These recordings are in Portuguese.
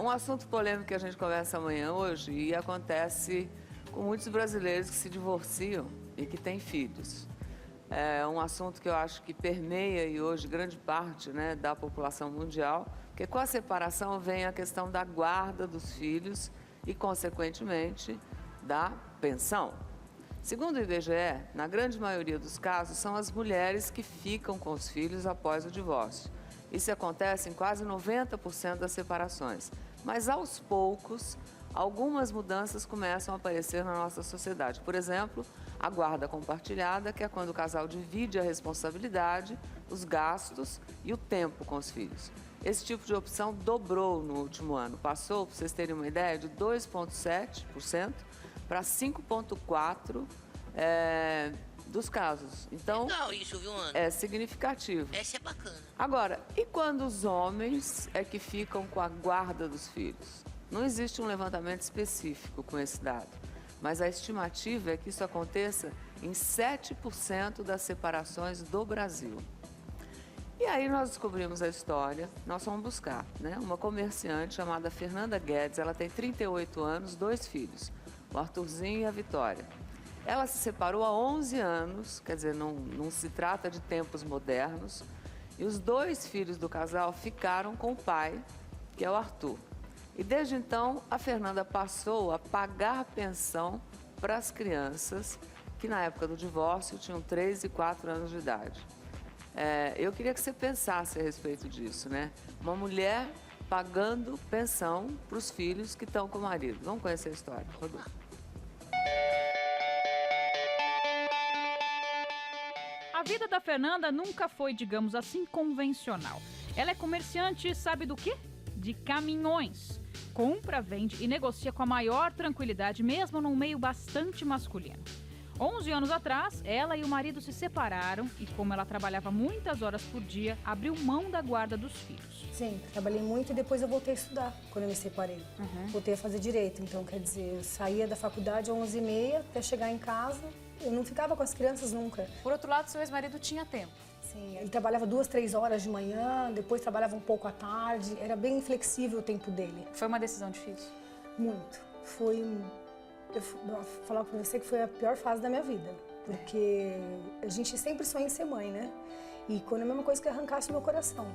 um assunto polêmico que a gente conversa amanhã hoje e acontece com muitos brasileiros que se divorciam e que têm filhos. É um assunto que eu acho que permeia e hoje grande parte, né, da população mundial, porque com a separação vem a questão da guarda dos filhos e, consequentemente, da pensão. Segundo o IBGE, na grande maioria dos casos, são as mulheres que ficam com os filhos após o divórcio. Isso acontece em quase 90% das separações. Mas, aos poucos, algumas mudanças começam a aparecer na nossa sociedade. Por exemplo, a guarda compartilhada, que é quando o casal divide a responsabilidade, os gastos e o tempo com os filhos. Esse tipo de opção dobrou no último ano. Passou, para vocês terem uma ideia, de 2,7% para 5,4% dos casos. Então, legal isso, viu, Ana? é significativo. Essa é bacana. Agora, e quando os homens é que ficam com a guarda dos filhos? Não existe um levantamento específico com esse dado, mas a estimativa é que isso aconteça em 7% das separações do Brasil. E aí nós descobrimos a história, nós fomos buscar, né? Uma comerciante chamada Fernanda Guedes, ela tem 38 anos, 2 filhos, o Arthurzinho e a Vitória. Ela se separou há 11 anos, quer dizer, não se trata de tempos modernos, e os 2 filhos do casal ficaram com o pai, que é o Arthur. E desde então, a Fernanda passou a pagar pensão para as crianças que na época do divórcio tinham 3 e 4 anos de idade. Eu queria que você pensasse a respeito disso, né? Uma mulher pagando pensão para os filhos que estão com o marido. Vamos conhecer a história, Rodolfo. A vida da Fernanda nunca foi, digamos assim, convencional. Ela é comerciante, sabe do quê? De caminhões. Compra, vende e negocia com a maior tranquilidade, mesmo num meio bastante masculino. 11 anos atrás, ela e o marido se separaram e, como ela trabalhava muitas horas por dia, abriu mão da guarda dos filhos. Sim, trabalhei muito e depois eu voltei a estudar quando eu me separei. Voltei a fazer direito, então quer dizer, eu saía da faculdade às 11h30 até chegar em casa. Eu não ficava com as crianças nunca. Por outro lado, seu ex-marido tinha tempo. Sim, ele trabalhava 2, 3 horas de manhã, depois trabalhava um pouco à tarde. Era bem flexível o tempo dele. Foi uma decisão difícil? Muito. Eu vou falar pra você que foi a pior fase da minha vida. Porque a gente sempre sonha em ser mãe, né? E quando é a mesma coisa que arrancasse o meu coração.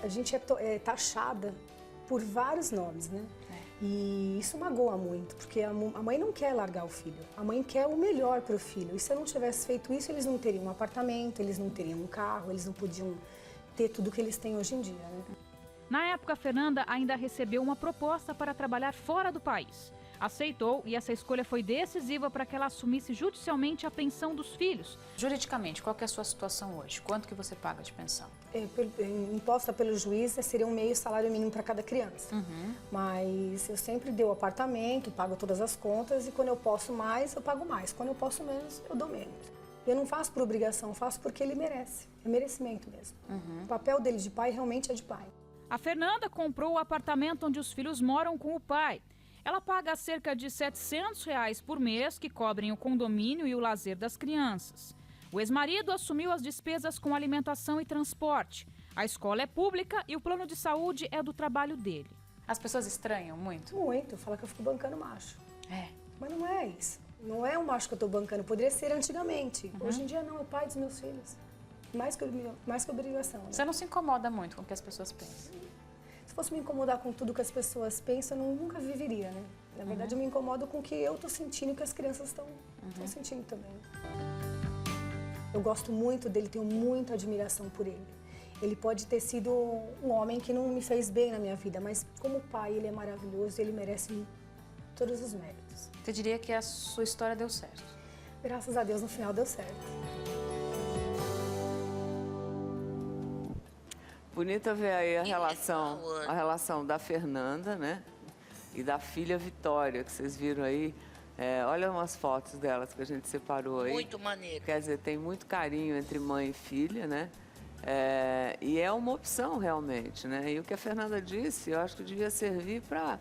A gente é taxada por vários nomes, né? E isso magoa muito, porque a mãe não quer largar o filho. A mãe quer o melhor para o filho. E se eu não tivesse feito isso, eles não teriam um apartamento, eles não teriam um carro, eles não podiam ter tudo que eles têm hoje em dia, né? Na época, a Fernanda ainda recebeu uma proposta para trabalhar fora do país. Aceitou e essa escolha foi decisiva para que ela assumisse judicialmente a pensão dos filhos. Juridicamente, qual que é a sua situação hoje? Quanto que você paga de pensão? Imposta pelo juiz seria um meio salário mínimo para cada criança. Mas eu sempre dei o apartamento, pago todas as contas e quando eu posso mais, eu pago mais. Quando eu posso menos, eu dou menos. Eu não faço por obrigação, faço porque ele merece. É merecimento mesmo. O papel dele de pai realmente é de pai. A Fernanda comprou o apartamento onde os filhos moram com o pai. Ela paga cerca de R$ 700 por mês, que cobrem o condomínio e o lazer das crianças. O ex-marido assumiu as despesas com alimentação e transporte. A escola é pública e o plano de saúde é do trabalho dele. As pessoas estranham muito? Muito, fala que eu fico bancando macho. É. Mas não é isso. Não é um macho que eu tô bancando, poderia ser antigamente. Hoje em dia não, é o pai dos meus filhos. Mais que obrigação. Né? Você não se incomoda muito com o que as pessoas pensam? Se fosse me incomodar com tudo que as pessoas pensam, eu nunca viveria, né? Na verdade, eu me incomodo com o que eu tô sentindo e que as crianças estão sentindo também. Eu gosto muito dele, tenho muita admiração por ele. Ele pode ter sido um homem que não me fez bem na minha vida, mas como pai, ele é maravilhoso, ele merece todos os méritos. Você diria que a sua história deu certo? Graças a Deus, no final deu certo. Bonita ver aí a relação da Fernanda, né? E da filha Vitória, que vocês viram aí. Olha umas fotos delas que a gente separou aí. Muito maneiro. Quer dizer, tem muito carinho entre mãe e filha, né? E é uma opção realmente, né? E o que a Fernanda disse, eu acho que devia servir para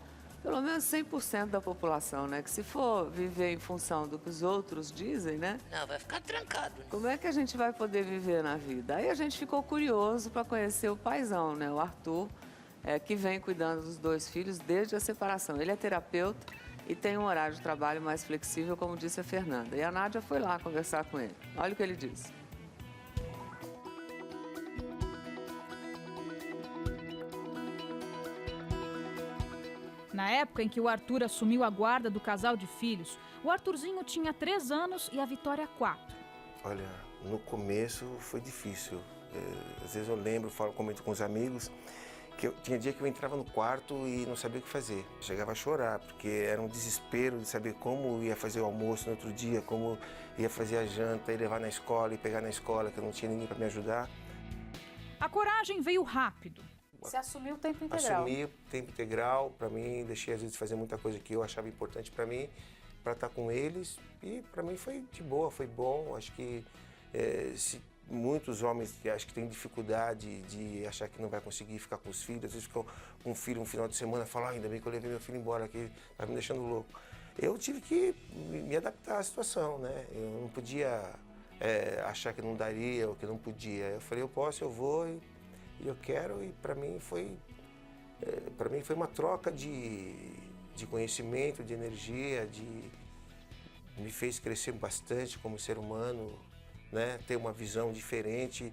pelo menos 100% da população, né? Que se for viver em função do que os outros dizem, né? Não, vai ficar trancado. Como é que a gente vai poder viver na vida? Aí a gente ficou curioso para conhecer o paizão, né? O Arthur, que vem cuidando dos 2 filhos desde a separação. Ele é terapeuta e tem um horário de trabalho mais flexível, como disse a Fernanda. E a Nádia foi lá conversar com ele. Olha o que ele disse. Na época em que o Arthur assumiu a guarda do casal de filhos, o Arthurzinho tinha 3 anos e a Vitória 4. Olha, no começo foi difícil. Às vezes eu lembro, comento com os amigos, que tinha dia que eu entrava no quarto e não sabia o que fazer. Chegava a chorar, porque era um desespero de saber como ia fazer o almoço no outro dia, como ia fazer a janta, e levar na escola e pegar na escola, que eu não tinha ninguém para me ajudar. A coragem veio rápido. Você assumiu o tempo integral. Assumi o tempo integral, para mim, deixei às vezes de fazer muita coisa que eu achava importante para mim, para estar com eles, e para mim foi de boa, foi bom. Acho que se muitos homens que acho que têm dificuldade de achar que não vai conseguir ficar com os filhos, às vezes ficam com o filho um final de semana e falam, ainda bem que eu levei meu filho embora, que tá me deixando louco. Eu tive que me adaptar à situação, né? Eu não podia achar que não daria ou que não podia. Eu falei, eu posso, eu vou e eu quero, e para mim foi uma troca de conhecimento, de energia, me fez crescer bastante como ser humano, né? Ter uma visão diferente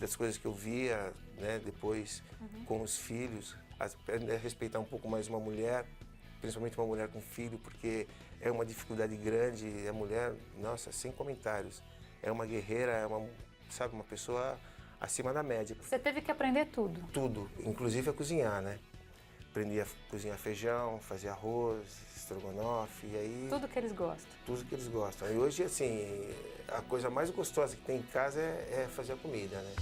das coisas que eu via, né? Depois com os filhos, aprender a respeitar um pouco mais uma mulher, principalmente uma mulher com filho, porque é uma dificuldade grande. A mulher, nossa, sem comentários, é uma guerreira, é uma pessoa acima da média. Você teve que aprender tudo. Tudo, inclusive a cozinhar, né? Aprendi a cozinhar feijão, fazer arroz, estrogonofe, e aí... Tudo que eles gostam. Tudo que eles gostam. E hoje, assim, a coisa mais gostosa que tem em casa é fazer a comida, né?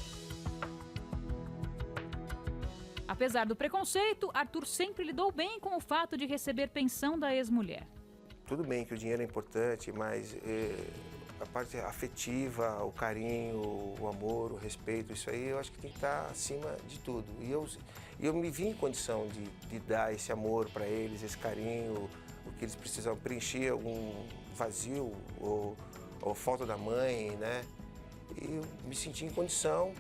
Apesar do preconceito, Arthur sempre lidou bem com o fato de receber pensão da ex-mulher. Tudo bem que o dinheiro é importante, mas a parte afetiva, o carinho, o amor, o respeito, isso aí eu acho que tem que estar acima de tudo. E eu me vi em condição de dar esse amor para eles, esse carinho, o que eles precisavam, preencher algum vazio ou falta da mãe, né? E eu me senti em condição,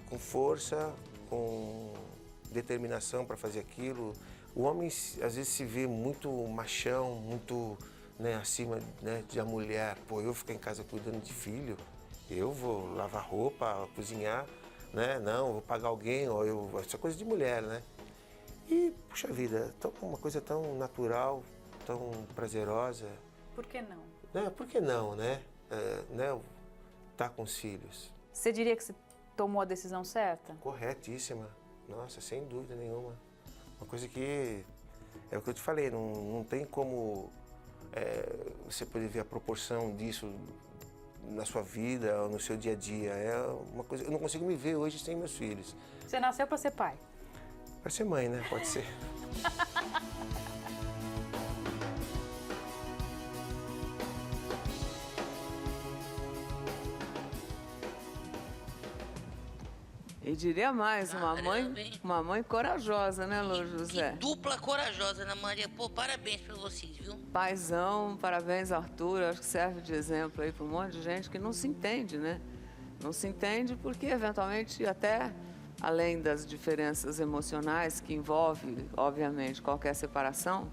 com força, com determinação para fazer aquilo. O homem às vezes se vê muito machão, muito, né, acima, né, da mulher. Pô, eu ficar em casa cuidando de filho, eu vou lavar roupa, cozinhar, né? Não, vou pagar alguém, ou isso é coisa de mulher, né? E, puxa vida, uma coisa tão natural, tão prazerosa. Por que não? Por que não, né? Tá com os filhos. Você diria que você tomou a decisão certa? Corretíssima. Nossa, sem dúvida nenhuma. Uma coisa que é o que eu te falei, não tem como você poder ver a proporção disso na sua vida ou no seu dia a dia. É uma coisa, eu não consigo me ver hoje sem meus filhos. Você nasceu para ser pai? Para ser mãe, né? Pode ser. E diria mais, uma mãe corajosa, né, Lu José? Que dupla corajosa, Ana Maria. Pô, parabéns pra vocês, viu? Paizão, parabéns, Arthur. Acho que serve de exemplo aí para um monte de gente que não se entende, né? Não se entende porque, eventualmente, até além das diferenças emocionais que envolve, obviamente, qualquer separação,